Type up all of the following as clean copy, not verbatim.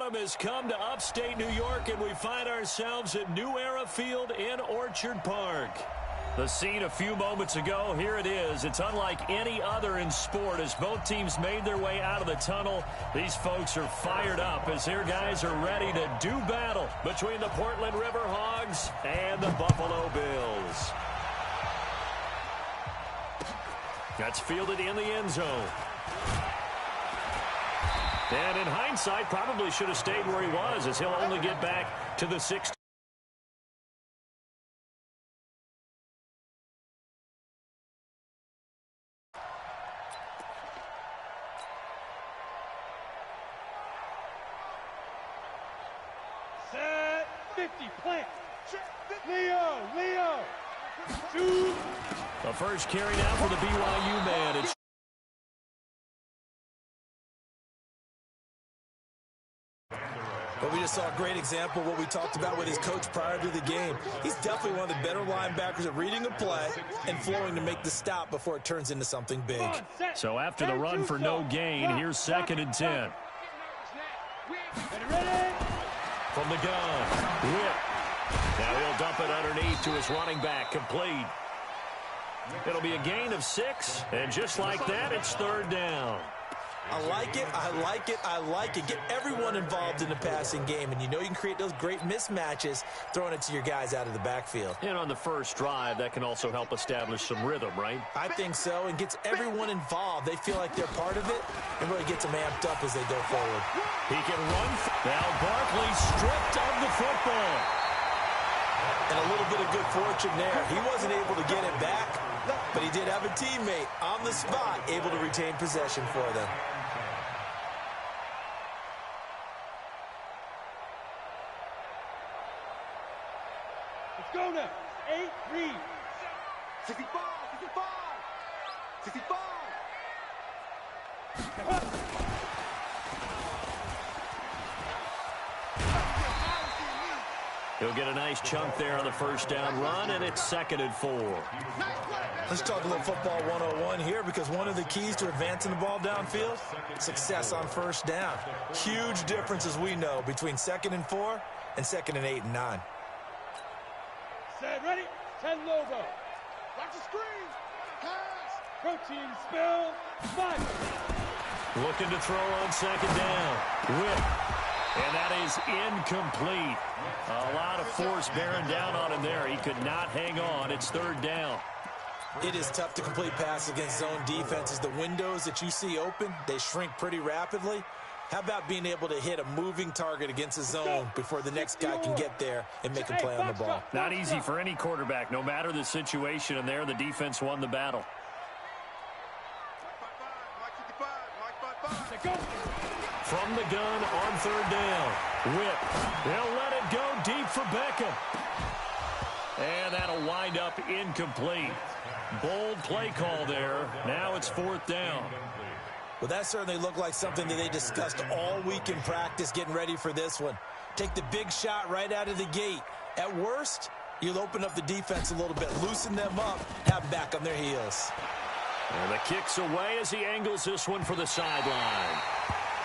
Autumn has come to upstate New York, and we find ourselves at New Era Field in Orchard Park. The scene a few moments ago, here it is. It's unlike any other in sport as both teams made their way out of the tunnel. These folks are fired up as their guys are ready to do battle between the Portland River Hogs and the Buffalo Bills. That's fielded in the end zone. And in hindsight, probably should have stayed where he was as he'll only get back to the 6. Set 50, plant. Leo. Shoot. The first carry now for the BYU man. It's But we just saw a great example of what we talked about with his coach prior to the game. He's definitely one of the better linebackers at reading a play and flowing to make the stop before it turns into something big. So after the run for no gain, here's 2nd and 10. From the gun, whip. Now he'll dump it underneath to his running back, complete. It'll be a gain of 6, and just like that, it's 3rd down. I like it. Get everyone involved in the passing game, and you know you can create those great mismatches throwing it to your guys out of the backfield. And on the first drive, that can also help establish some rhythm, right? I think so, and gets everyone involved. They feel like they're part of it and really gets them amped up as they go forward. He can run. Now Barkley stripped of the football. And a little bit of good fortune there. He wasn't able to get it back, but he did have a teammate on the spot able to retain possession for them. Let's go now. 8, read. 65. He'll get a nice chunk there on the first down run, and it's 2nd and 4. Let's talk a little football 101 here, because one of the keys to advancing the ball downfield, success on first down. Huge difference, as we know, between 2nd and 4 and 2nd and 8 and 9. Set, ready. 10 Lobo. Watch the screen. Pass. Protein spill. 5. Looking to throw on 2nd down. Whip. And that is incomplete. A lot of force bearing down on him there. He could not hang on. It's 3rd down. It is tough to complete passes against zone defenses. The windows that you see open, they shrink pretty rapidly. How about being able to hit a moving target against a zone before the next guy can get there and make a play on the ball? Not easy for any quarterback, no matter the situation, and there the defense won the battle. From the gun on 3rd down. Whip. They'll let it go deep for Beckham. And that'll wind up incomplete. Bold play call there. Now it's 4th down. Well, that certainly looked like something that they discussed all week in practice getting ready for this one. Take the big shot right out of the gate. At worst, you'll open up the defense a little bit, loosen them up, have them back on their heels. And the kick's away as he angles this one for the sideline.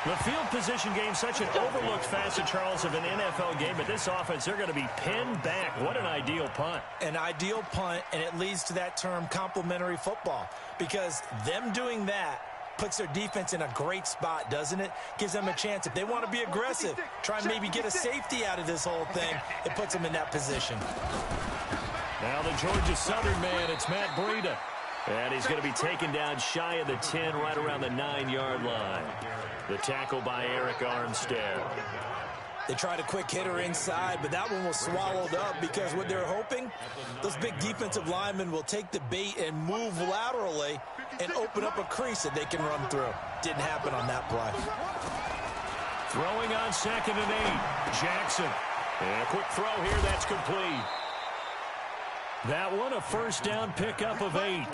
The field position game, such an overlooked facet, Charles, of an NFL game, but this offense, they're going to be pinned back. What an ideal punt. An ideal punt, and it leads to that term complementary football, because them doing that puts their defense in a great spot, doesn't it? Gives them a chance. If they want to be aggressive, try and maybe get a safety out of this whole thing, it puts them in that position. Now the Georgia Southern man, it's Matt Breida. And he's going to be taken down shy of the 10, right around the 9-yard line. The tackle by Eric Armstead. They tried a quick hitter inside, but that one was swallowed up because what they're hoping, those big defensive linemen will take the bait and move laterally and open up a crease that they can run through. Didn't happen on that play. Throwing on 2nd and 8. Jackson. And a quick throw here, that's complete. That one, a first down pickup of 8. Let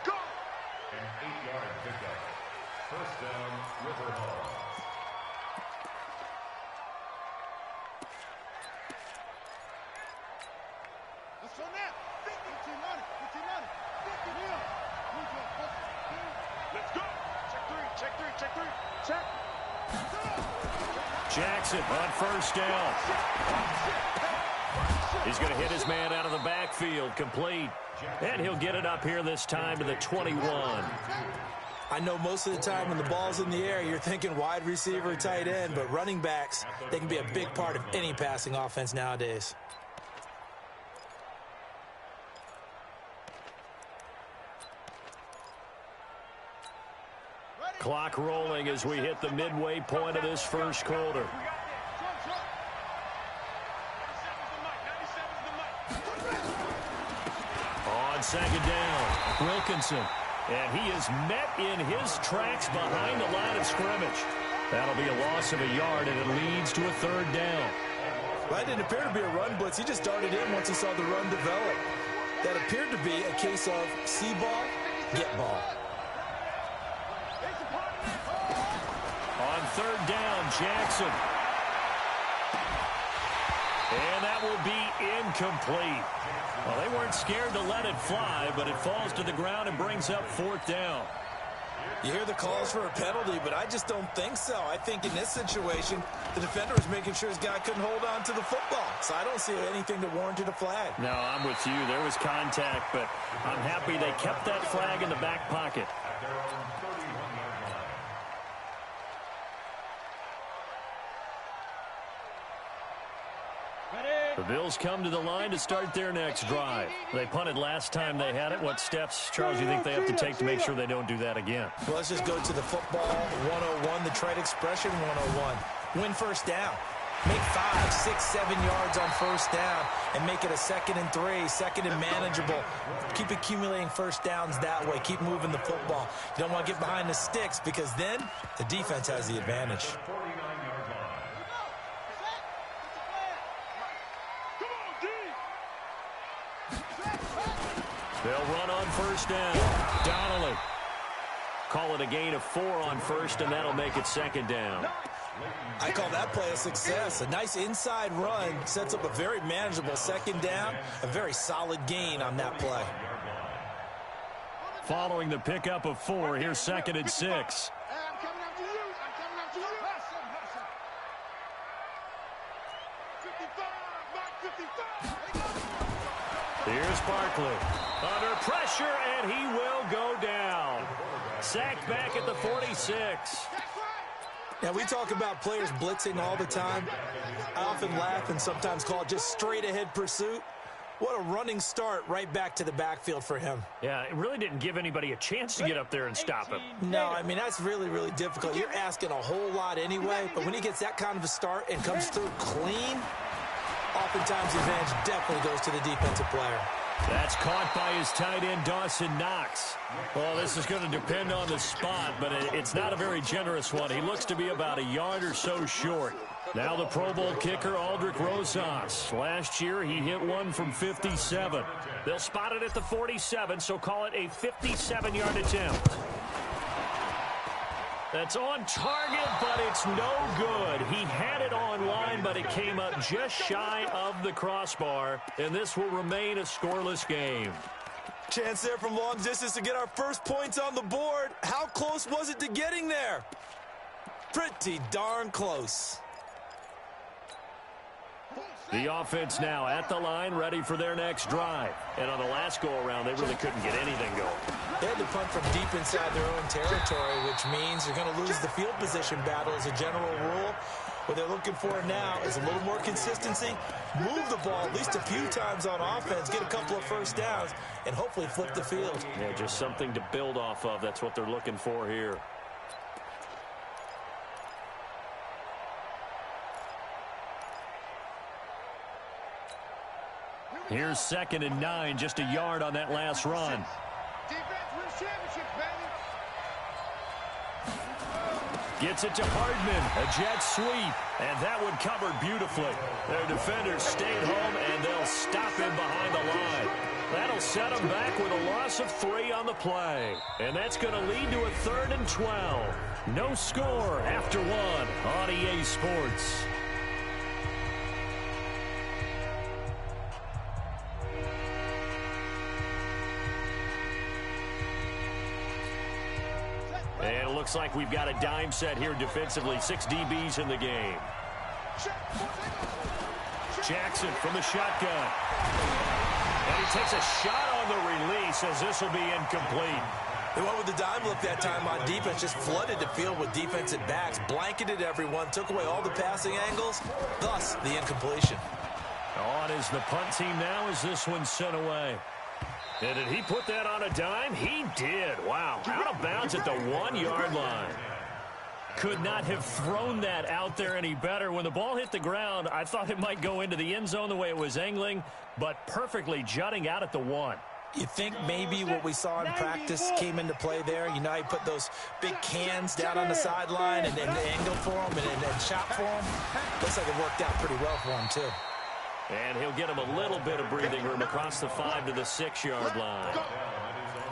go. An 8-yard pickup. First down, River Hall. Let's go now. 15 on it. 50 now. Let's go. Check 3. Check 3. Check 3. Check. Jackson on first down. He's going to hit his man out of the backfield, complete. And he'll get it up here this time to the 21. I know most of the time when the ball's in the air, you're thinking wide receiver, tight end, but running backs, they can be a big part of any passing offense nowadays. Clock rolling as we hit the midway point of this first quarter. On second down, Wilkinson. And he is met in his tracks behind the line of scrimmage. That'll be a loss of a yard, and it leads to a third down. Well, that didn't appear to be a run blitz. He just darted in once he saw the run develop. That appeared to be a case of see ball, get ball. On third down, Jackson. And that will be incomplete. Well, they weren't scared to let it fly, but it falls to the ground and brings up fourth down. You hear the calls for a penalty, but I just don't think so. I think in this situation, the defender was making sure his guy couldn't hold on to the football. So I don't see anything that warranted a flag. No, I'm with you. There was contact, but I'm happy they kept that flag in the back pocket. The Bills come to the line to start their next drive. They punted last time they had it. What steps, Charles, do you think they have to take to make sure they don't do that again? Well, let's just go to the football 101, the trade expression 101. Win first down. Make 5, 6, 7 yards on first down and make it a 2nd and 3, 2nd and manageable. Keep accumulating first downs that way. Keep moving the football. You don't want to get behind the sticks because then the defense has the advantage. They'll run on first down. Donnelly. Call it a gain of 4 on first, and that'll make it 2nd down. I call that play a success. A nice inside run sets up a very manageable 2nd down. A very solid gain on that play. Following the pickup of 4, here's 2nd and 6. I'm coming after you. I'm coming after you. 55, Mark 55. Here's Barkley. Under pressure, and he will go down. Sacked back at the 46. Now, we talk about players blitzing all the time. I often laugh and sometimes call it just straight-ahead pursuit. What a running start right back to the backfield for him. Yeah, it really didn't give anybody a chance to get up there and stop him. No, I mean, that's really, really difficult. You're asking a whole lot anyway, but when he gets that kind of a start and comes through clean, oftentimes the advantage definitely goes to the defensive player. That's caught by his tight end, Dawson Knox. Well, this is going to depend on the spot, but it's not a very generous one. He looks to be about a yard or so short. Now the Pro Bowl kicker, Aldrick Rosas. Last year, he hit one from 57. They'll spot it at the 47, so call it a 57-yard attempt. That's on target, but it's no good. He had it on line, but it came up just shy of the crossbar, and this will remain a scoreless game. Chance there from long distance to get our first points on the board. How close was it to getting there? Pretty darn close. The offense now at the line, ready for their next drive. And on the last go-around, they really couldn't get anything going. They had to punt from deep inside their own territory, which means you're going to lose the field position battle as a general rule. What they're looking for now is a little more consistency, move the ball at least a few times on offense, get a couple of first downs, and hopefully flip the field. Yeah, just something to build off of. That's what they're looking for here. Here's 2nd and 9, just a yard on that last run. Defense wins championships, baby. Gets it to Hardman, a jet sweep, and that one covered beautifully. Their defenders stayed home, and they'll stop him behind the line. That'll set them back with a loss of 3 on the play. And that's going to lead to a 3rd and 12. No score after 1 on EA Sports. And it looks like we've got a dime set here defensively. 6 DBs in the game. Jackson from the shotgun. And he takes a shot on the release as this will be incomplete. They went with the dime look that time on defense, just flooded the field with defensive backs, blanketed everyone, took away all the passing angles, thus the incompletion. On is the punt team now as this one's sent away. And did he put that on a dime? He did. Wow. Out of bounds at the 1-yard line. Could not have thrown that out there any better. When the ball hit the ground, I thought it might go into the end zone the way it was angling, but perfectly jutting out at the 1. You think maybe what we saw in practice came into play there? You know, he put those big cans down on the sideline and angled for him and shot for him. Looks like it worked out pretty well for him, too. And he'll get him a little bit of breathing room across the 5 to the 6-yard line.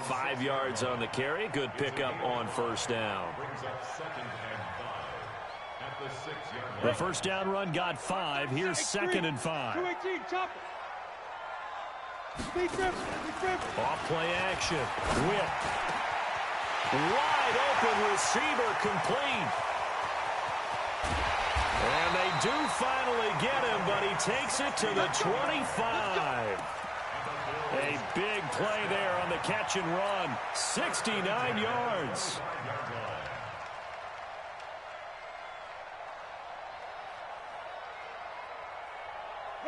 5 yards on the carry. Good pickup on first down. The first down run got 5. Here's 2nd and 5. Off play action. Whip. Wide open receiver complete. And they do finally get him, but he takes it to the 25. A big play there on the catch and run. 69 yards.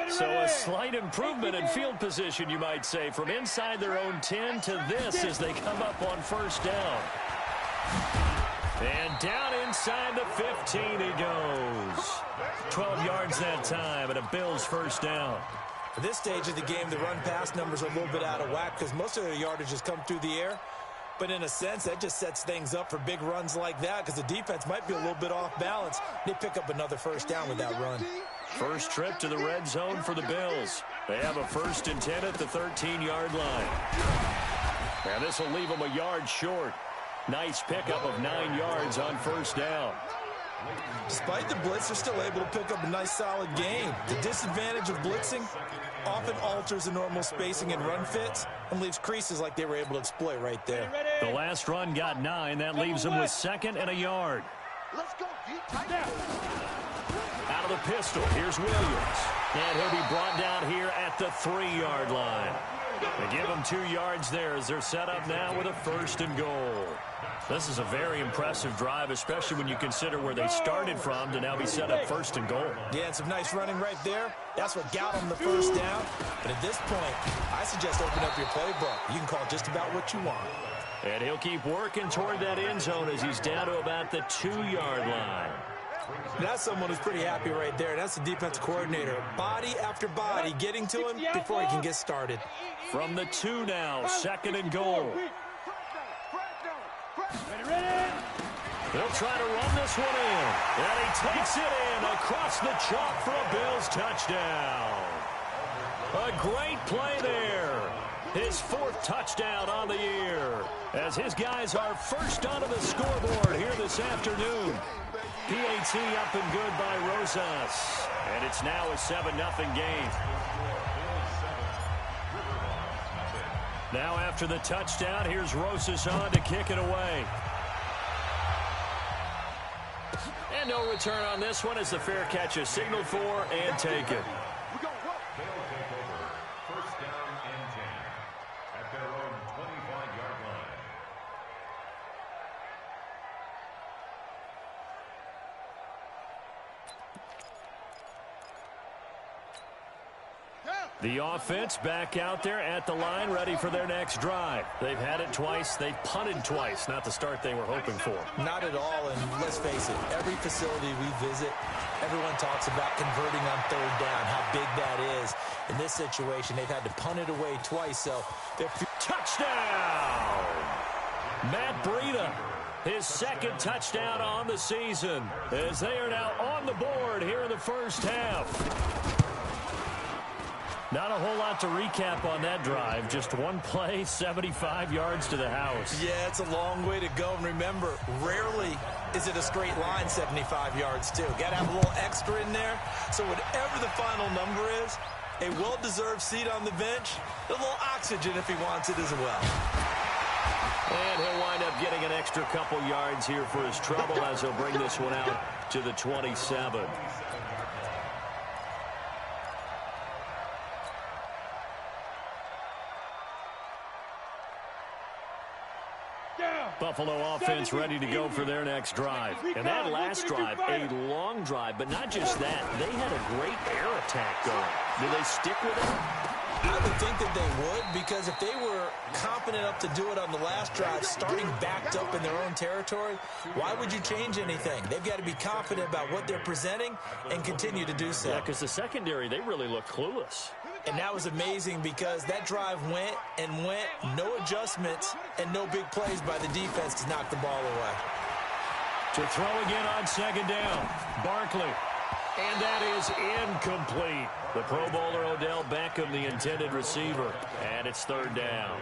So a slight improvement in field position, you might say, from inside their own 10 to this as they come up on first down. And down inside the 15 he goes. 12 yards that time and a Bills first down. At this stage of the game, the run-pass numbers are a little bit out of whack because most of their yardage has come through the air. But in a sense, that just sets things up for big runs like that because the defense might be a little bit off balance. They pick up another first down with that run. First trip to the red zone for the Bills. They have a 1st and 10 at the 13-yard line. And this will leave them a yard short. Nice pickup of 9 yards on first down. Despite the blitz, they're still able to pick up a nice solid gain. The disadvantage of blitzing often alters the normal spacing and run fits and leaves creases like they were able to exploit right there. The last run got 9. That leaves them with 2nd and a yard. Let's go. Out of the pistol, here's Williams. And he'll be brought down here at the 3-yard line. They give them 2 yards there as they're set up now with a 1st and goal. This is a very impressive drive, especially when you consider where they started from to now be set up 1st and goal. Yeah, and some nice running right there. That's what got them the first down. But at this point, I suggest open up your playbook. You can call just about what you want. And he'll keep working toward that end zone as he's down to about the 2-yard line. That's someone who's pretty happy right there. That's the defensive coordinator. Body after body getting to him before he can get started. From the 2 now, 2nd and goal. They'll try to run this one in. And he takes it in across the chalk for a Bills touchdown. A great play there. His 4th touchdown on the year. As his guys are first onto the scoreboard here this afternoon. PAT up and good by Rosas. And it's now a 7-0 game. Now after the touchdown, here's Rosas on to kick it away. And no return on this one as the fair catch is signaled for and taken. First down and 10 at their own 25-yard line. The offense back out there at the line, ready for their next drive. They've had it twice. They've punted twice. Not the start they were hoping for. Not at all, and let's face it, every facility we visit, everyone talks about converting on 3rd down, how big that is. In this situation, they've had to punt it away twice, so they're... Touchdown! Matt Breida, his 2nd touchdown on the season, as they are now on the board here in the first half. Not a whole lot to recap on that drive. Just one play, 75 yards to the house. Yeah, it's a long way to go. And remember, rarely is it a straight line 75 yards, too. Got to have a little extra in there. So whatever the final number is, a well-deserved seat on the bench, a little oxygen if he wants it as well. And he'll wind up getting an extra couple yards here for his trouble as he'll bring this one out to the 27. Buffalo offense ready to go for their next drive. And that last drive, a long drive, but not just that. They had a great air attack going. Do they stick with it? I would think that they would, because if they were confident enough to do it on the last drive, starting backed up in their own territory, why would you change anything? They've got to be confident about what they're presenting and continue to do so. Yeah, because the secondary, they really look clueless. And that was amazing because that drive went and went, no adjustments and no big plays by the defense to knock the ball away. To throw again on second down, Barkley. And that is incomplete. The Pro Bowler Odell Beckham, the intended receiver. And it's third down.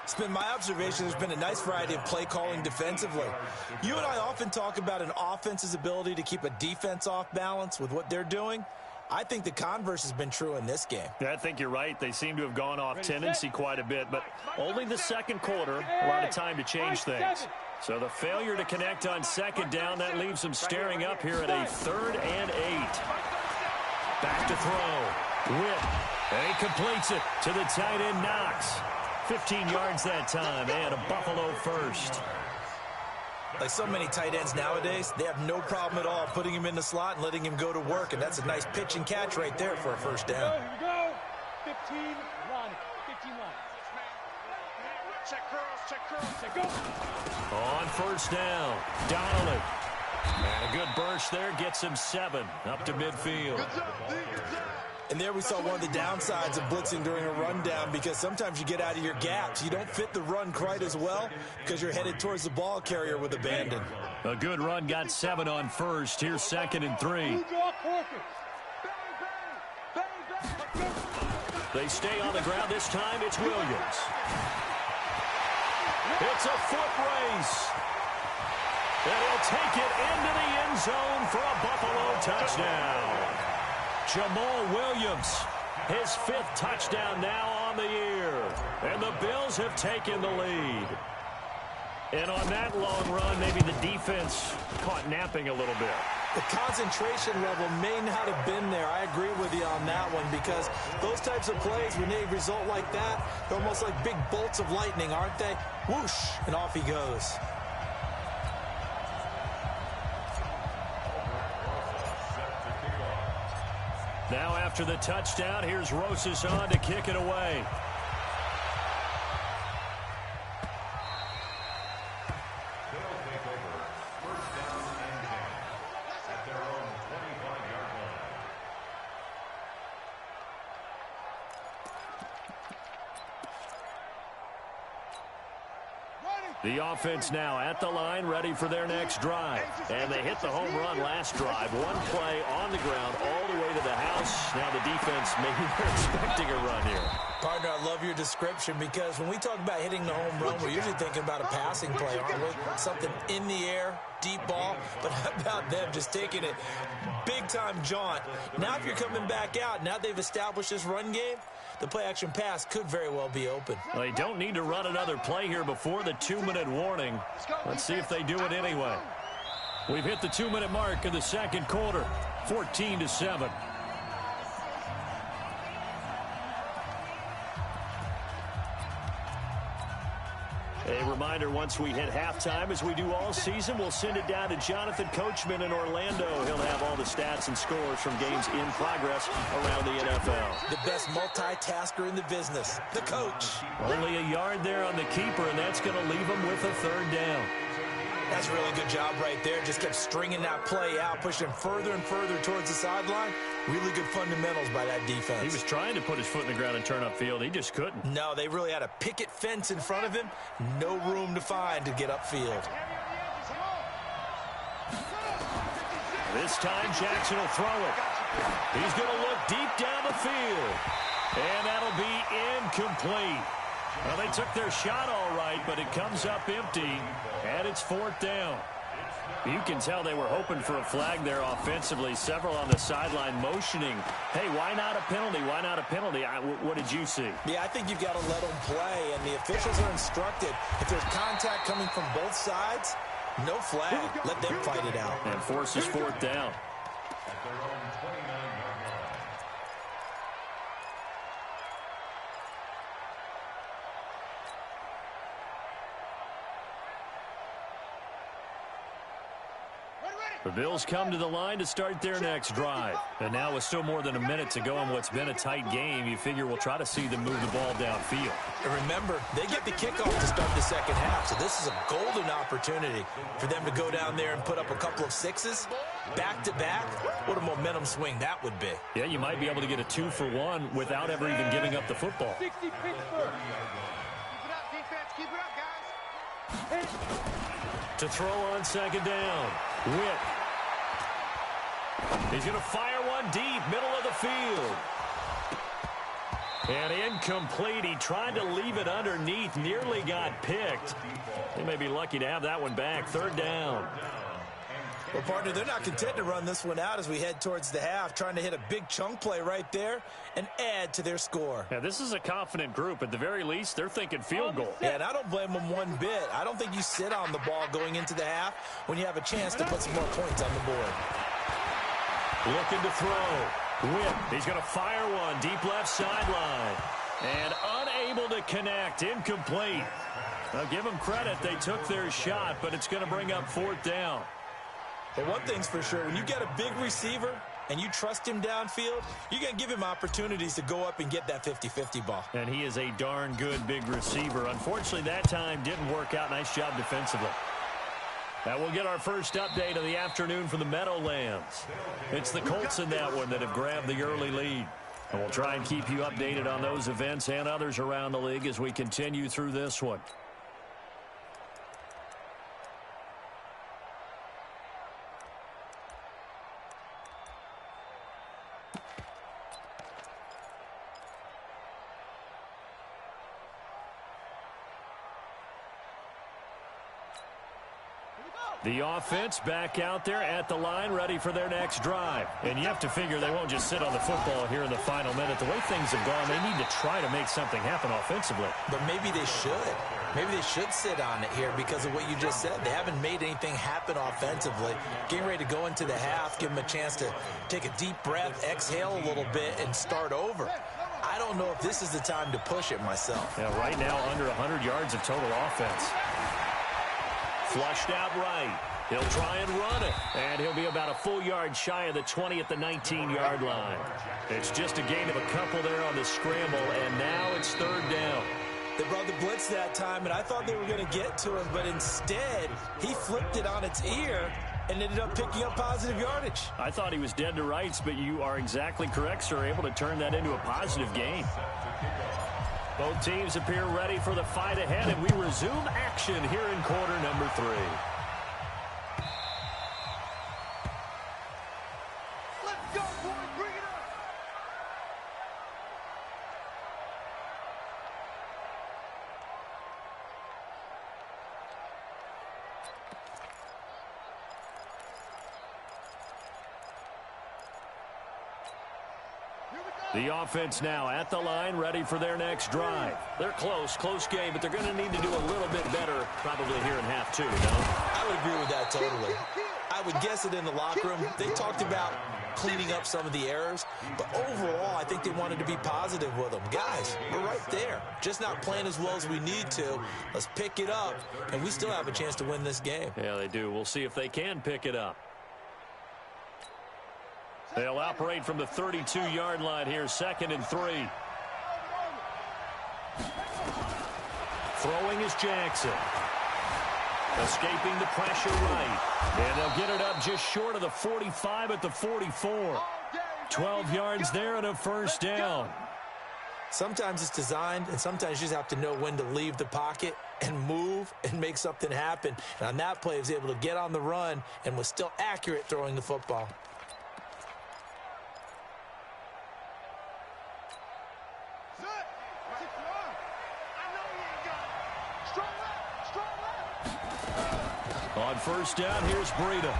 It's been my observation there's been a nice variety of play calling defensively. You and I often talk about an offense's ability to keep a defense off balance with what they're doing. I think the converse has been true in this game. Yeah, I think you're right. They seem to have gone off tendency quite a bit, but only the second quarter, a lot of time to change things. So the failure to connect on second down, that leaves them staring up here at a 3rd and 8. Back to throw. Whip. And he completes it to the tight end, Knox. 15 yards that time, and a Buffalo first. Like so many tight ends nowadays, they have no problem at all putting him in the slot and letting him go to work, and that's a nice pitch and catch right there for a first down. Here we go. 15, run. 15, run. Check curls, check curls, check go. On first down, Donnelly. And a good burst there gets him 7 up to midfield. And there we saw one of the downsides of blitzing during a rundown, because sometimes you get out of your gaps. You don't fit the run quite as well because you're headed towards the ball carrier with abandon. A good run got 7 on first. Here's 2nd and 3. They stay on the ground. This time it's Williams. It's a foot race. And he'll take it into the end zone for a Buffalo touchdown. Jamal Williams, his 5th touchdown now on the year. And the Bills have taken the lead. And on that long run, maybe the defense caught napping a little bit. The concentration level may not have been there. I agree with you on that one, because those types of plays, when they result like that, they're almost like big bolts of lightning, aren't they? Whoosh, and off he goes. Now after the touchdown, here's Rosas on to kick it away. The offense now at the line, ready for their next drive. And they hit the home run last drive. One play on the ground all the way to the house. Now the defense, maybe they're expecting a run here. Partner, I love your description, because when we talk about hitting the home run, we're usually thinking about a passing play, aren't we? Something in the air, deep ball. But how about them just taking it big-time jaunt? Now if you're coming back out, now they've established this run game, the play-action pass could very well be open. Well, they don't need to run another play here before the 2-minute warning. Let's see if they do it anyway. We've hit the 2-minute mark in the second quarter, 14-7. A reminder, once we hit halftime, as we do all season, we'll send it down to Jonathan Coachman in Orlando. He'll have all the stats and scores from games in progress around the NFL. The best multitasker in the business, the coach. Only a yard there on the keeper, and that's going to leave him with a 3rd down. That's a really good job right there. Just kept stringing that play out, pushing him further and further towards the sideline. Really good fundamentals by that defense. He was trying to put his foot in the ground and turn upfield. He just couldn't. No, they really had a picket fence in front of him. No room to find to get upfield. This time, Jackson will throw it. He's going to look deep down the field. And that'll be incomplete. Well, they took their shot all right, but it comes up empty, and it's 4th down. You can tell they were hoping for a flag there offensively. Several on the sideline motioning, hey, why not a penalty? Why not a penalty? What did you see? Yeah, I think you've got to let them play, and the officials are instructed. If there's contact coming from both sides, no flag. Let them fight it out. And forces fourth down. At their own 29-yard line. The Bills come to the line to start their next drive. And now with still more than a minute to go in what's been a tight game, you figure we'll try to see them move the ball downfield. And remember, they get the kickoff to start the second half, so this is a golden opportunity for them to go down there and put up a couple of sixes back-to-back. What a momentum swing that would be. Yeah, you might be able to get a 2-for-1 without ever even giving up the football. 60 Pittsburgh. Keep it up, defense. Keep it up, guys. To throw on second down. Witt. He's going to fire one deep, middle of the field. And incomplete. He tried to leave it underneath, nearly got picked. They may be lucky to have that one back. Third down. Well, partner, they're not content to run this one out as we head towards the half, trying to hit a big chunk play right there and add to their score. Yeah, this is a confident group. At the very least, they're thinking field goal. Yeah, and I don't blame them one bit. I don't think you sit on the ball going into the half when you have a chance to put some more points on the board. Looking to throw. Witt. He's going to fire one deep left sideline. And unable to connect. Incomplete. Now, give them credit. They took their shot, but it's going to bring up fourth down. But one thing's for sure, when you get a big receiver and you trust him downfield, you're going to give him opportunities to go up and get that 50-50 ball. And he is a darn good big receiver. Unfortunately, that time didn't work out. Nice job defensively. Now we'll get our first update of the afternoon from the Meadowlands. It's the Colts in that one that have grabbed the early lead. And we'll try and keep you updated on those events and others around the league as we continue through this one. The offense back out there at the line, ready for their next drive. And you have to figure they won't just sit on the football here in the final minute. The way things have gone, they need to try to make something happen offensively. But maybe they should. Maybe they should sit on it here because of what you just said. They haven't made anything happen offensively. Getting ready to go into the half, give them a chance to take a deep breath, exhale a little bit, and start over. I don't know if this is the time to push it myself. Yeah, right now under 100 yards of total offense. Flushed out right. He'll try and run it. And he'll be about a full yard shy of the 20 at the 19-yard line. It's just a gain of a couple there on the scramble, and now it's third down. They brought the blitz that time, and I thought they were going to get to him, but instead, he flipped it on its ear and ended up picking up positive yardage. I thought he was dead to rights, but you are exactly correct, sir. Able to turn that into a positive gain. Both teams appear ready for the fight ahead, and we resume action here in quarter number 3. Let's go, boys. Bring it up. The offense now at the line, ready for their next drive. They're close game, but they're going to need to do a little bit better probably here in half 2, no? I would agree with that totally. I would guess it in the locker room. They talked about cleaning up some of the errors, but overall, I think they wanted to be positive with them. Guys, we're right there. Just not playing as well as we need to. Let's pick it up, and we still have a chance to win this game. Yeah, they do. We'll see if they can pick it up. They'll operate from the 32-yard line here, 2nd and 3. Throwing is Jackson. Escaping the pressure right. And they'll get it up just short of the 45 at the 44. 12 yards there and a first down. Sometimes it's designed, and sometimes you just have to know when to leave the pocket and move and make something happen. And on that play, he was able to get on the run and was still accurate throwing the football. On first down, here's Breida.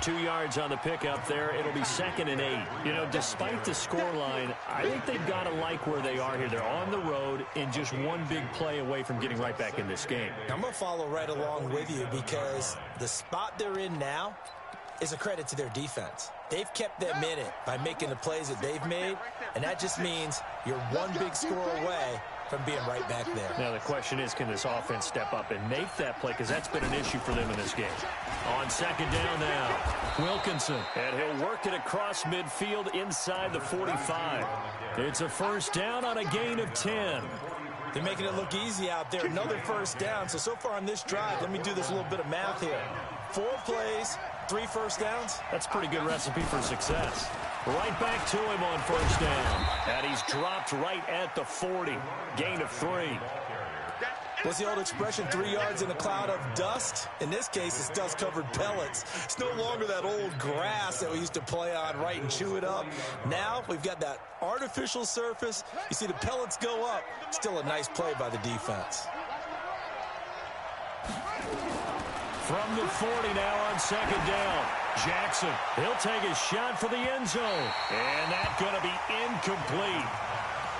2 yards on the pickup there. It'll be 2nd and 8. You know, despite the scoreline, I think they've got to like where they are here. They're on the road and just one big play away from getting right back in this game. I'm going to follow right along with you because the spot they're in now is a credit to their defense. They've kept them in it by making the plays that they've made, and that just means you're one big score away from being right back there. Now the question is, can this offense step up and make that play? Because that's been an issue for them in this game. On 2nd down now, Wilkinson. And he'll work it across midfield inside the 45. It's a first down on a gain of 10. They're making it look easy out there. Another first down. So far on this drive, let me do this little bit of math here. 4 plays, 3 first downs. That's a pretty good recipe for success. Right back to him on first down. And he's dropped right at the 40. Gain of 3. What's the old expression, 3 yards in a cloud of dust? In this case, it's dust-covered pellets. It's no longer that old grass that we used to play on, right, and chew it up. Now we've got that artificial surface. You see the pellets go up. Still a nice play by the defense. From the 40 now on 2nd down. Jackson, he'll take a shot for the end zone. And that's going to be incomplete.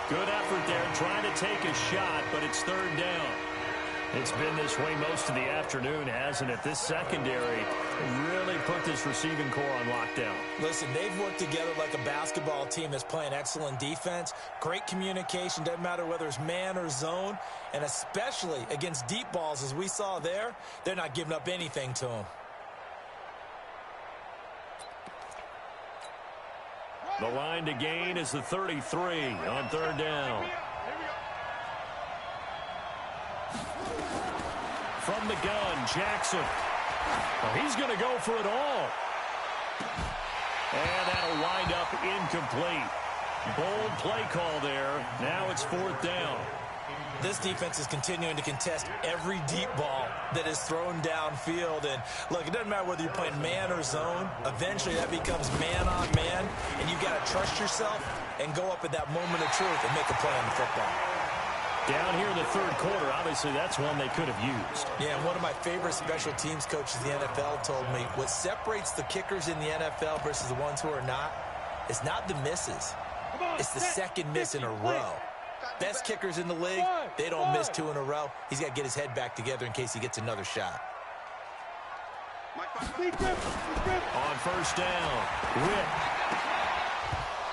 Good effort there trying to take a shot, but it's 3rd down. It's been this way most of the afternoon, hasn't it? This secondary really put this receiving core on lockdown. Listen, they've worked together like a basketball team that's playing excellent defense. Great communication, doesn't matter whether it's man or zone. And especially against deep balls, as we saw there, they're not giving up anything to them. The line to gain is the 33 on 3rd down. From the gun, Jackson. Well, he's going to go for it all. And that'll wind up incomplete. Bold play call there. Now it's 4th down. This defense is continuing to contest every deep ball that is thrown downfield. And, look, it doesn't matter whether you're playing man or zone. Eventually that becomes man on man, and you've got to trust yourself and go up at that moment of truth and make a play on the football. Down here in the 3rd quarter, obviously that's one they could have used. Yeah, and one of my favorite special teams coaches in the NFL told me what separates the kickers in the NFL versus the ones who are not is not the misses. It's the second miss in a row. Best kickers in the league, they don't miss 2 in a row. He's got to get his head back together in case he gets another shot. On first down, Witt.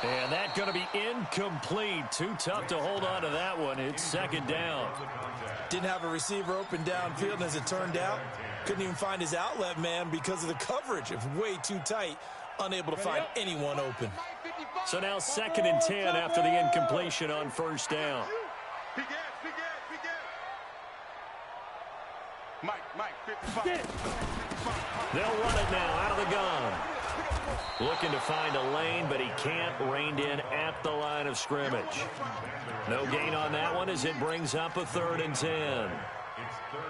And that's going to be incomplete. Too tough to hold on to that one. It's 2nd down. Didn't have a receiver open downfield, and as it turned out, couldn't even find his outlet man because of the coverage. It was way too tight, unable to find anyone open. So now 2nd and 10 after the incompletion on first down. They'll run it now out of the gun. Looking to find a lane, but he can't. Reined in at the line of scrimmage. No gain on that one as it brings up a 3rd and 10.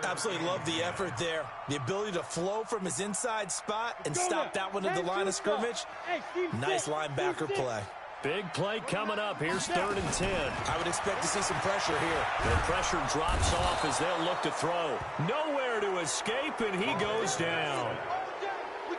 Absolutely love the effort there. The ability to flow from his inside spot and stop that one at the line of scrimmage. Nice linebacker play. Big play coming up. Here's 3rd and 10. I would expect to see some pressure here. The pressure drops off as they'll look to throw. Nowhere to escape, and he goes down.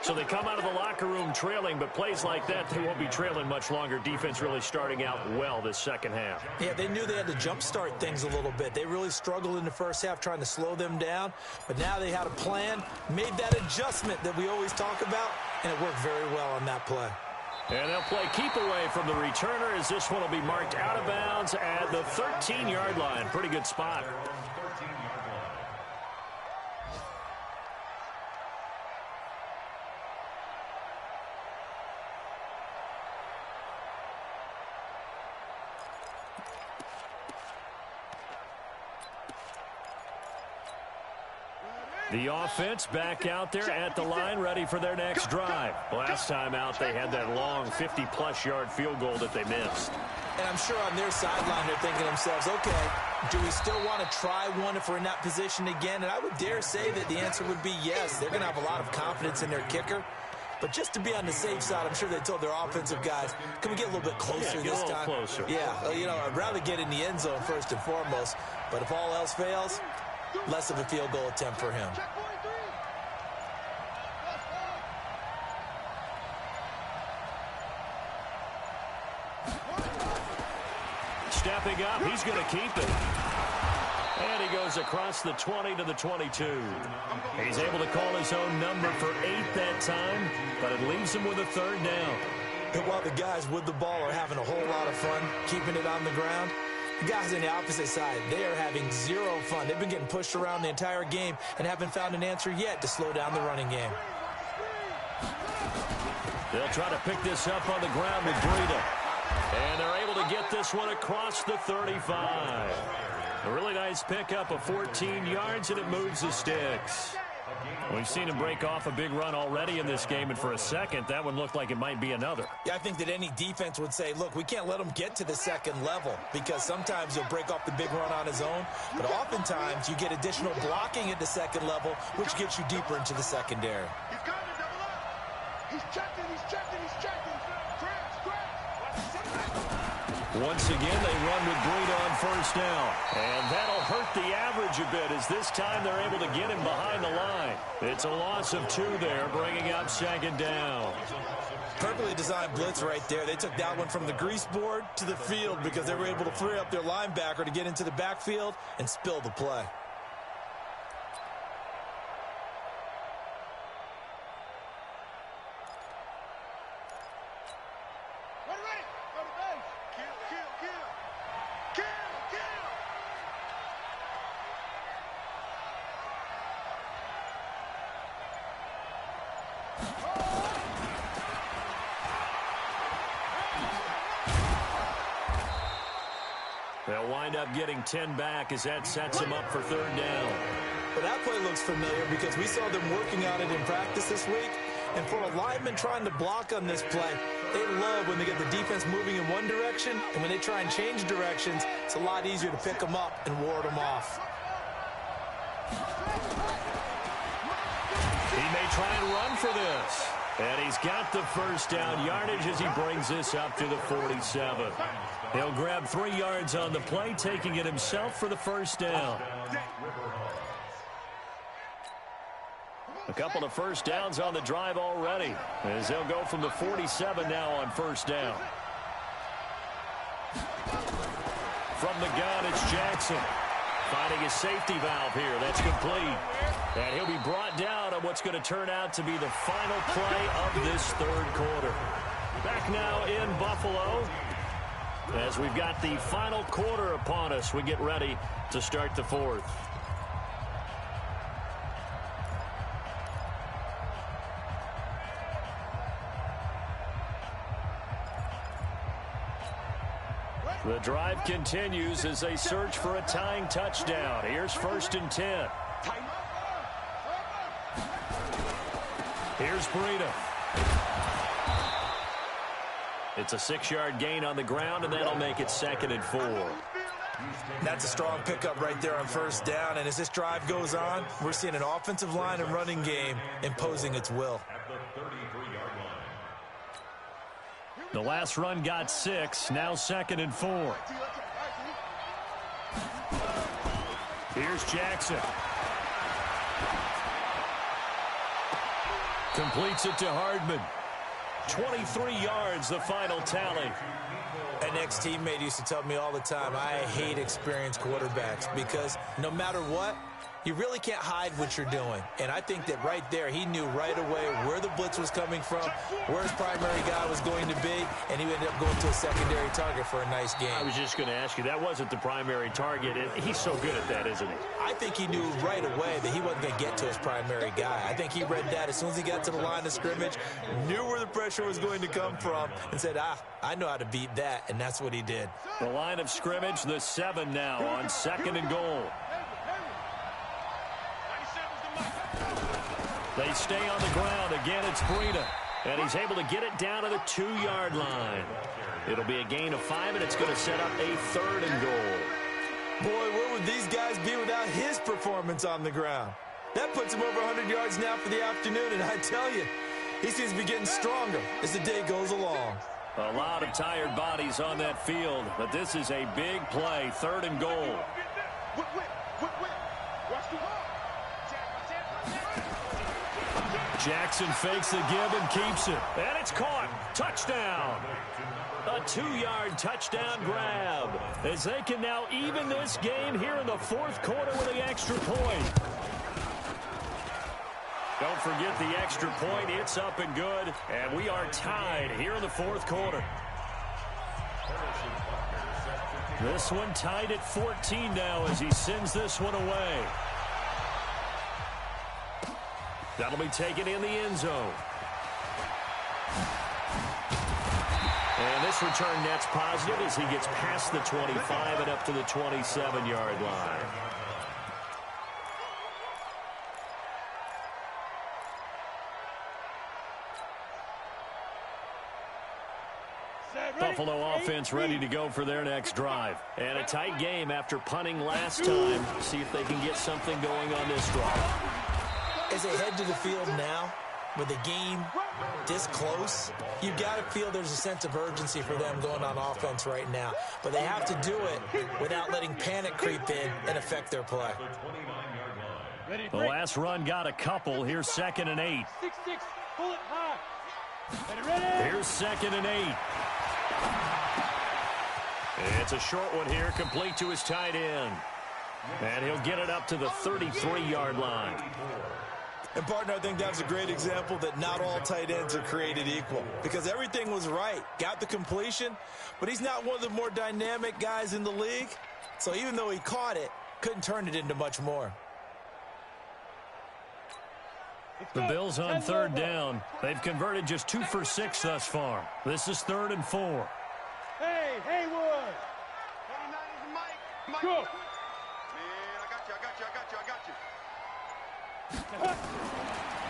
So they come out of the locker room trailing, but plays like that, they won't be trailing much longer. Defense really starting out well this second half. Yeah, they knew they had to jumpstart things a little bit. They really struggled in the first half trying to slow them down, but now they had a plan, made that adjustment that we always talk about, and it worked very well on that play. And they'll play keep away from the returner as this one will be marked out of bounds at the 13-yard line. Pretty good spot. The offense back out there at the line, ready for their next drive. Last time out, they had that long 50-plus yard field goal that they missed. And I'm sure on their sideline, they're thinking to themselves, okay, do we still want to try one if we're in that position again? And I would dare say that the answer would be yes. They're going to have a lot of confidence in their kicker. But just to be on the safe side, I'm sure they told their offensive guys, can we get a little bit closer this time? Closer. Yeah, you know, I'd rather get in the end zone first and foremost. But if all else fails, less of a field goal attempt for him. Check 43. Stepping up, he's going to keep it. And he goes across the 20 to the 22. He's able to call his own number for 8 that time, but it leaves him with a third down. And while the guys with the ball are having a whole lot of fun keeping it on the ground, the guys on the opposite side, they are having zero fun. They've been getting pushed around the entire game and haven't found an answer yet to slow down the running game. They'll try to pick this up on the ground with Breida. And they're able to get this one across the 35. A really nice pickup of 14 yards, and it moves the sticks. We've seen him break off a big run already in this game, and for a second, that one looked like it might be another. Yeah, I think that any defense would say, look, we can't let him get to the second level, because sometimes he'll break off the big run on his own, but oftentimes you get additional blocking at the second level, which gets you deeper into the secondary. He's got to double up. He's checking, he's checking, he's checking. Once again, they run with Breida on first down. And that'll hurt the average a bit as this time they're able to get him behind the line. It's a loss of 2 there, bringing up second down. Perfectly designed blitz right there. They took that one from the grease board to the field because they were able to free up their linebacker to get into the backfield and spill the play. They'll wind up getting 10 back as that sets them up for third down. Well, that play looks familiar because we saw them working on it in practice this week. And for a lineman trying to block on this play, they love when they get the defense moving in one direction, and when they try and change directions, it's a lot easier to pick them up and ward them off. He may try and run for this. And he's got the first down yardage as he brings this up to the 47. He'll grab 3 yards on the play, taking it himself for the first down. A couple of first downs on the drive already, as they'll go from the 47 now on first down. From the gun, it's Jackson. Finding his safety valve here. That's complete. And he'll be brought down on what's going to turn out to be the final play of this third quarter. Back now in Buffalo, as we've got the final quarter upon us, we get ready to start the fourth. The drive continues as they search for a tying touchdown. Here's 1st and 10. Here's Breida. It's a 6-yard gain on the ground, and that'll make it 2nd and 4. That's a strong pickup right there on first down, and as this drive goes on, we're seeing an offensive line and running game imposing its will. The last run got 6, now 2nd and 4. Here's Jackson. Completes it to Hardman. 23 yards, the final tally. An ex-teammate used to tell me all the time, I hate experienced quarterbacks because no matter what, you really can't hide what you're doing. And I think that right there, he knew right away where the blitz was coming from, where his primary guy was going to be, and he ended up going to a secondary target for a nice game. I was just going to ask you, that wasn't the primary target. He's so good at that, isn't he? I think he knew right away that he wasn't going to get to his primary guy. I think he read that as soon as he got to the line of scrimmage, knew where the pressure was going to come from, and said, I know how to beat that, and that's what he did. The line of scrimmage, the 7 now on 2nd and goal. They stay on the ground. Again, it's Breida. And he's able to get it down to the 2-yard line. It'll be a gain of 5, and it's going to set up a 3rd and goal. Boy, where would these guys be without his performance on the ground? That puts him over 100 yards now for the afternoon, and I tell you, he seems to be getting stronger as the day goes along. A lot of tired bodies on that field, but this is a big play, 3rd and goal. Watch Jackson fakes the give and keeps it. And it's caught. Touchdown. A 2-yard touchdown grab as they can now even this game here in the fourth quarter with the extra point. Don't forget the extra point. It's up and good. And we are tied here in the fourth quarter. This one tied at 14 now as he sends this one away. That'll be taken in the end zone. And this return net's positive as he gets past the 25 and up to the 27-yard line. Buffalo offense ready to go for their next drive. And a tight game after punting last time. See if they can get something going on this drive. As they head to the field now, with the game this close, you've got to feel there's a sense of urgency for them going on offense right now. But they have to do it without letting panic creep in and affect their play. The last run got a couple. Here's 2nd and 8. 6-6, pull it high. Here's 2nd and 8. It's a short one here, complete to his tight end. And he'll get it up to the 33-yard line. And, partner, I think that's a great example that not all tight ends are created equal. Because everything was right. Got the completion, but he's not one of the more dynamic guys in the league. So even though he caught it, couldn't turn it into much more. The Bills on 3rd down. They've converted just 2 for 6 thus far. This is 3rd and 4. Hey, Haywood. 39 is Mike. Go. Man, I got you.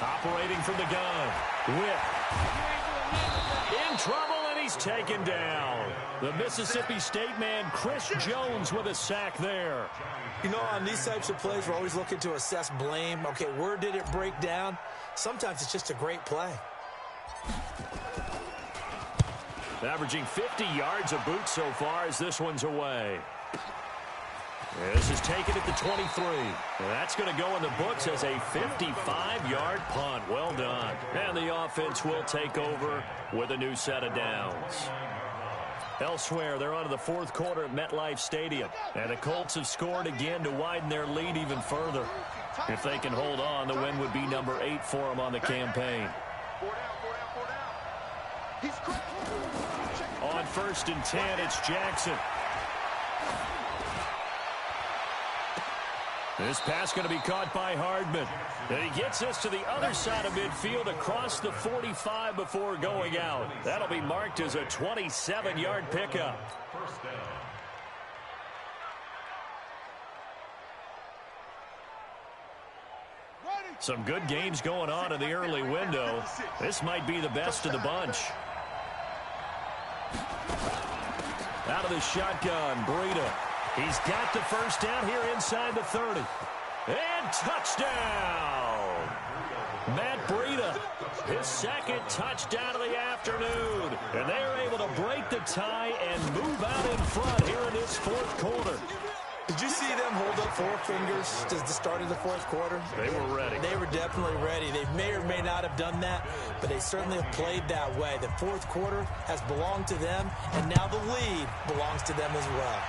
Operating from the gun. Whip. In trouble, and he's taken down. The Mississippi State man, Chris Jones, with a sack there. You know, on these types of plays, we're always looking to assess blame. Okay, where did it break down? Sometimes it's just a great play. Averaging 50 yards a boot so far as this one's away. This is taken at the 23. That's going to go in the books as a 55-yard punt. Well done. And the offense will take over with a new set of downs. Elsewhere, they're on to the fourth quarter at MetLife Stadium. And the Colts have scored again to widen their lead even further. If they can hold on, the win would be number 8 for them on the campaign. 4 down. He's on 1st and 10, it's Jackson. This pass going to be caught by Hardman. And he gets us to the other side of midfield across the 45 before going out. That'll be marked as a 27-yard pickup. First down. Some good games going on in the early window. This might be the best of the bunch. Out of the shotgun, Breida. He's got the first down here inside the 30. And touchdown! Matt Breida, his second touchdown of the afternoon. And they are able to break the tie and move out in front here in this fourth quarter. Did you see them hold up 4 fingers at the start of the fourth quarter? They were ready. They were definitely ready. They may or may not have done that, but they certainly have played that way. The fourth quarter has belonged to them, and now the lead belongs to them as well.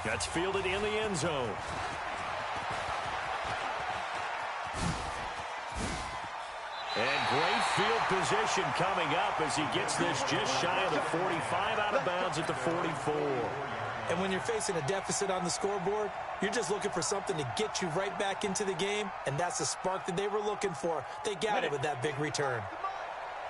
That's fielded in the end zone. And great field position coming up as he gets this just shy of the 45 out of bounds at the 44. And when you're facing a deficit on the scoreboard, you're just looking for something to get you right back into the game, and that's the spark that they were looking for. They got it with that big return.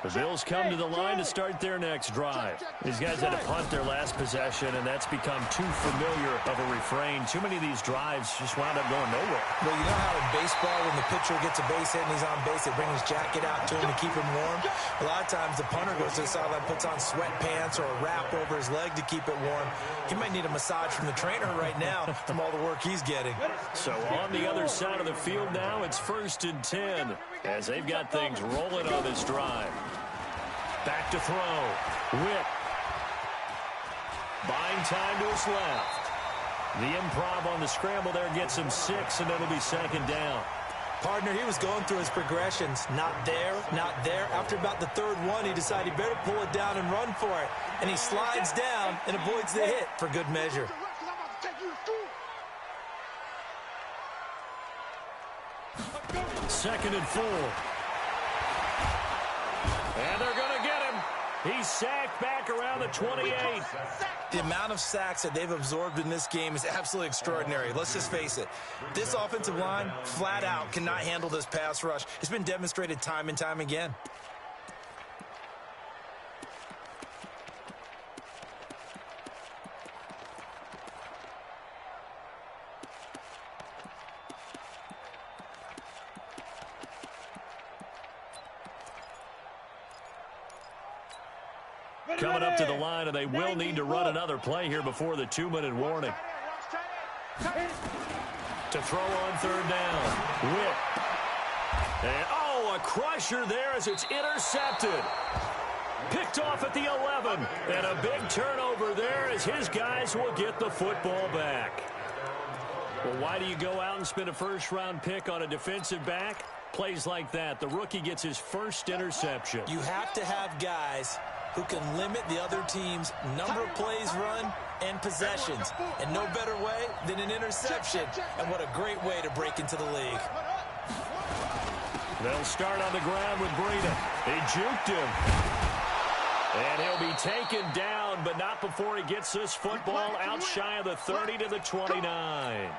The Bills come to the line to start their next drive. These guys had to punt their last possession, and that's become too familiar of a refrain. Too many of these drives just wound up going nowhere. Well, you know how in baseball, when the pitcher gets a base hit and he's on base, they bring his jacket out to him to keep him warm? A lot of times the punter goes to the sideline, puts on sweatpants or a wrap over his leg to keep it warm. He might need a massage from the trainer right now from all the work he's getting. So on the other side of the field now, it's 1st and 10 as they've got things rolling on this drive. Back to throw. Whip. Buying time to his left. The improv on the scramble there gets him 6, and it'll be second down. Partner, he was going through his progressions. Not there, not there. After about the third one, he decided he better pull it down and run for it. And he slides down and avoids the hit for good measure. Second and 4. And they're going to get him. He's sacked back around the 28. The amount of sacks that they've absorbed in this game is absolutely extraordinary. Let's just face it. This offensive line, flat out, cannot handle this pass rush. It's been demonstrated time and time again. Coming up to the line, and they will need to run another play here before the 2-minute warning. To throw on third down. Whip. And, a crusher there as it's intercepted. Picked off at the 11. And a big turnover there as his guys will get the football back. Well, why do you go out and spend a first-round pick on a defensive back? Plays like that. The rookie gets his first interception. You have to have guys who can limit the other team's number of plays run and possessions. And no better way than an interception. And what a great way to break into the league. They'll start on the ground with Breida. He juked him. And he'll be taken down, but not before he gets this football out shy of the 30 to the 29.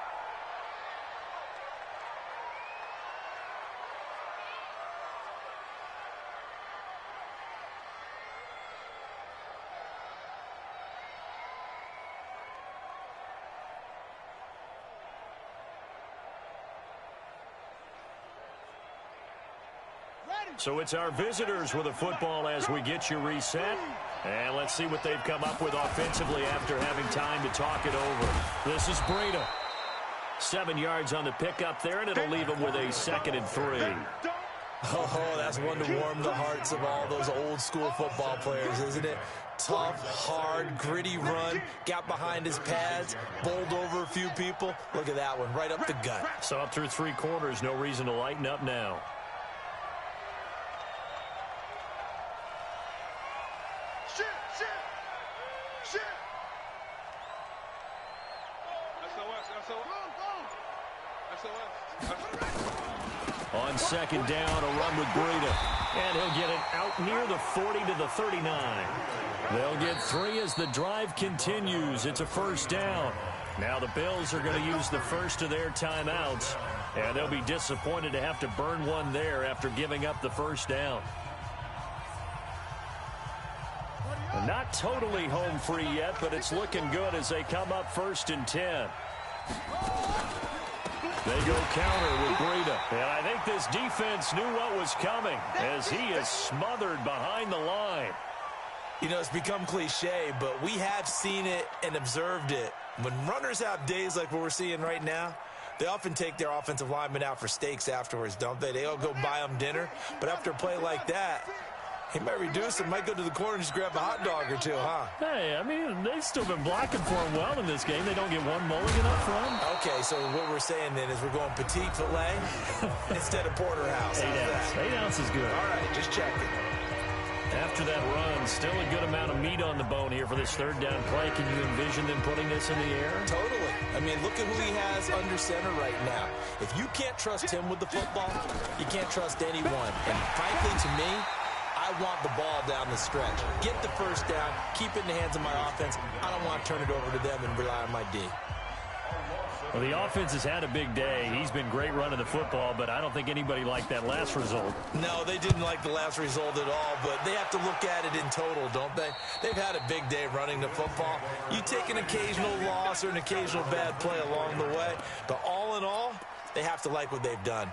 So it's our visitors with a football as we get you reset. And let's see what they've come up with offensively after having time to talk it over. This is Breida. 7 yards on the pickup there, and it'll leave him with a 2nd and 3. Oh, that's one to warm the hearts of all those old-school football players, isn't it? Tough, hard, gritty run. Got behind his pads, bowled over a few people. Look at that one, right up the gut. So up through 3 quarters, no reason to lighten up now. On second down, a run with Breida. And he'll get it out near the 40 to the 39. They'll get 3 as the drive continues. It's a first down. Now the Bills are going to use the first of their timeouts. And they'll be disappointed to have to burn one there after giving up the first down. Not totally home free yet, but it's looking good as they come up 1st and 10. They go counter with Breida. And I think this defense knew what was coming as he is smothered behind the line. You know, it's become cliche, but we have seen it and observed it. When runners have days like what we're seeing right now, they often take their offensive linemen out for steaks afterwards, don't they? They all go buy them dinner. But after a play like that, he might reduce it, might go to the corner and just grab a hot dog or two, huh? Hey, I mean, they've still been blocking for him well in this game. They don't get one mulligan up front. Okay, so what we're saying then is we're going petite filet instead of porterhouse. 8 ounce. 8 ounce is good. All right, just checking. After that run, still a good amount of meat on the bone here for this third down play. Can you envision them putting this in the air? Totally. I mean, look at who he has under center right now. If you can't trust him with the football, you can't trust anyone. And frankly, to me, I want the ball down the stretch. Get the first down, keep it in the hands of my offense. I don't want to turn it over to them and rely on my D. Well, the offense has had a big day. He's been great running the football, but I don't think anybody liked that last result. No, they didn't like the last result at all, but they have to look at it in total, don't they? They've had a big day running the football. You take an occasional loss or an occasional bad play along the way, but all in all, they have to like what they've done.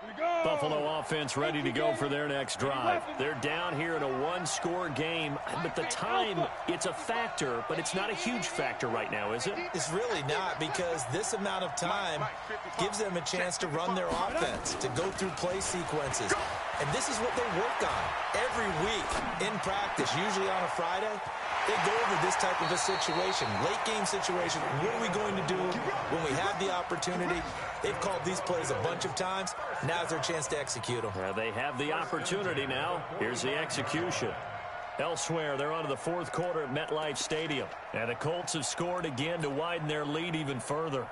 Here we go. Buffalo offense ready to go for their next drive. They're down here in a one-score game, but the time, it's a factor, but it's not a huge factor right now, is it? It's really not, because this amount of time gives them a chance to run their offense, to go through play sequences. And this is what they work on every week in practice, usually on a Friday. They go over this type of a situation, late game situation. What are we going to do when we have the opportunity? They've called these plays a bunch of times. Now's their chance to execute them. They have the opportunity now. Here's the execution. Elsewhere, they're on to the fourth quarter at MetLife Stadium. And the Colts have scored again to widen their lead even further.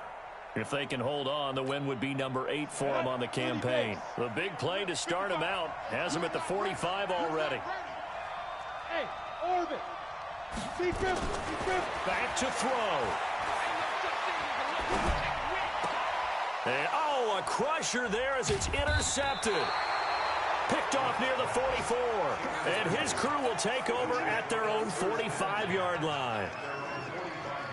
If they can hold on, the win would be number 8 for them on the campaign. The big play to start them out has them at the 45 already. Hey, Orbit. Back to throw. And, a crusher there as it's intercepted. Picked off near the 44. And his crew will take over at their own 45-yard line.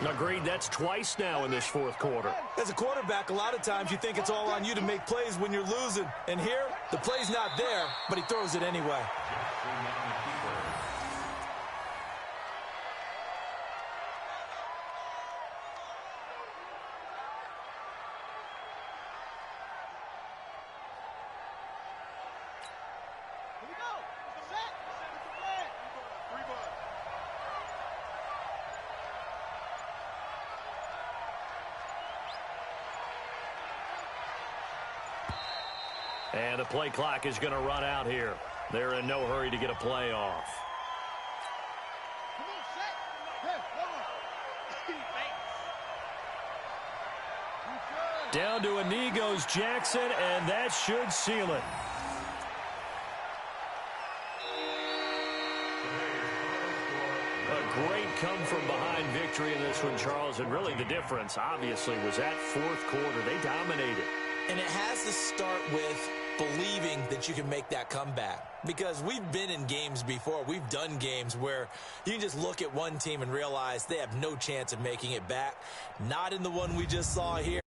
Agreed, that's twice now in this fourth quarter. As a quarterback, a lot of times you think it's all on you to make plays when you're losing. And here, the play's not there, but he throws it anyway. And the play clock is going to run out here. They're in no hurry to get a play off. Down to a knee goes Jackson, and that should seal it. A great come-from-behind victory in this one, Charles. And really the difference, obviously, was that fourth quarter. They dominated. And it has to start with believing that you can make that comeback. Because we've been in games before. We've done games where you can just look at one team and realize they have no chance of making it back. Not in the one we just saw here.